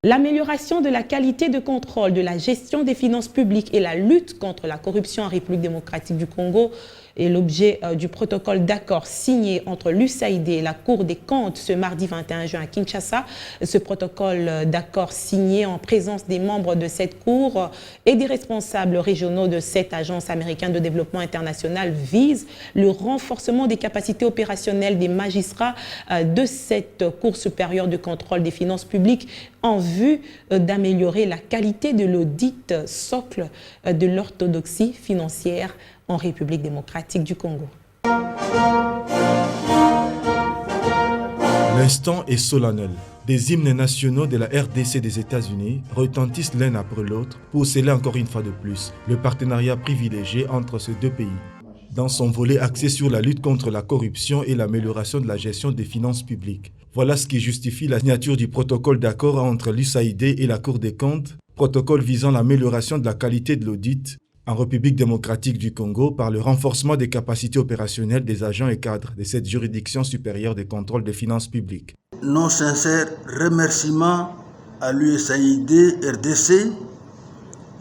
L'amélioration de la qualité de contrôle de la gestion des finances publiques et la lutte contre la corruption en République démocratique du Congo est l'objet du protocole d'accord signé entre l'USAID et la Cour des comptes ce mardi 21 juin à Kinshasa. Ce protocole d'accord signé en présence des membres de cette Cour et des responsables régionaux de cette agence américaine de développement international vise le renforcement des capacités opérationnelles des magistrats de cette Cour supérieure de contrôle des finances publiques en vue d'améliorer la qualité de l'audit socle de l'orthodoxie financière en République démocratique du Congo. L'instant est solennel. Des hymnes nationaux de la RDC des États-Unis retentissent l'un après l'autre pour sceller encore une fois de plus le partenariat privilégié entre ces deux pays. Dans son volet axé sur la lutte contre la corruption et l'amélioration de la gestion des finances publiques. Voilà ce qui justifie la signature du protocole d'accord entre l'USAID et la Cour des comptes, protocole visant l'amélioration de la qualité de l'audit en République démocratique du Congo par le renforcement des capacités opérationnelles des agents et cadres de cette juridiction supérieure de contrôle des finances publiques. Nos sincères remerciements à l'USAID RDC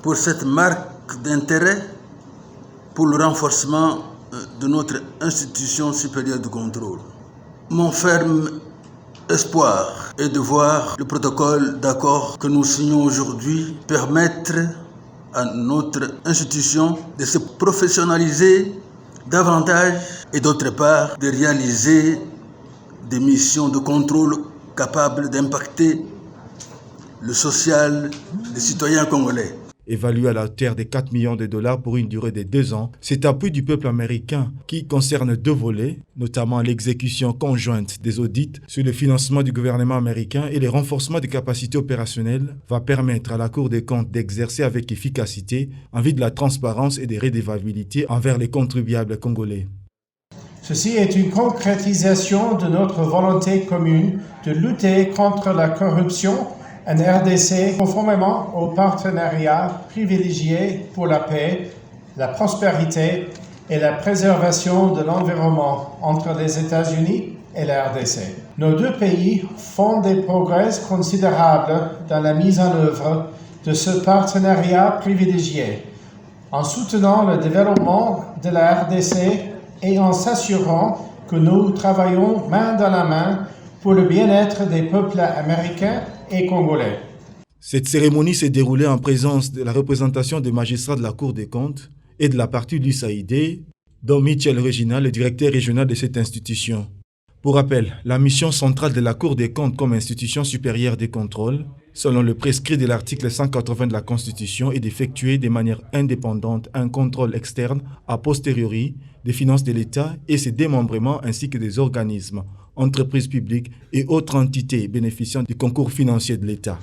pour cette marque d'intérêt pour le renforcement de notre institution supérieure de contrôle. Mon ferme espoir est de voir le protocole d'accord que nous signons aujourd'hui permettre à notre institution de se professionnaliser davantage et d'autre part de réaliser des missions de contrôle capables d'impacter le social des citoyens congolais. Évalué à la hauteur de 4 millions de dollars pour une durée de 2 ans, cet appui du peuple américain qui concerne 2 volets, notamment l'exécution conjointe des audits sur le financement du gouvernement américain et le renforcement des capacités opérationnelles, va permettre à la Cour des comptes d'exercer avec efficacité en vue de la transparence et de redevabilité envers les contribuables congolais. Ceci est une concrétisation de notre volonté commune de lutter contre la corruption en RDC, conformément au partenariat privilégié pour la paix, la prospérité et la préservation de l'environnement entre les États-Unis et la RDC. Nos deux pays font des progrès considérables dans la mise en œuvre de ce partenariat privilégié, en soutenant le développement de la RDC et en s'assurant que nous travaillons main dans la main pour le bien-être des peuples américains et congolais. Cette cérémonie s'est déroulée en présence de la représentation des magistrats de la Cour des comptes et de la partie de l'USAID, dont Michel Regina, le directeur régional de cette institution. Pour rappel, la mission centrale de la Cour des comptes comme institution supérieure des contrôles, selon le prescrit de l'article 180 de la Constitution, est d'effectuer de manière indépendante un contrôle externe a posteriori des finances de l'État et ses démembrements ainsi que des organismes, entreprises publiques et autres entités bénéficiant du concours financier de l'État.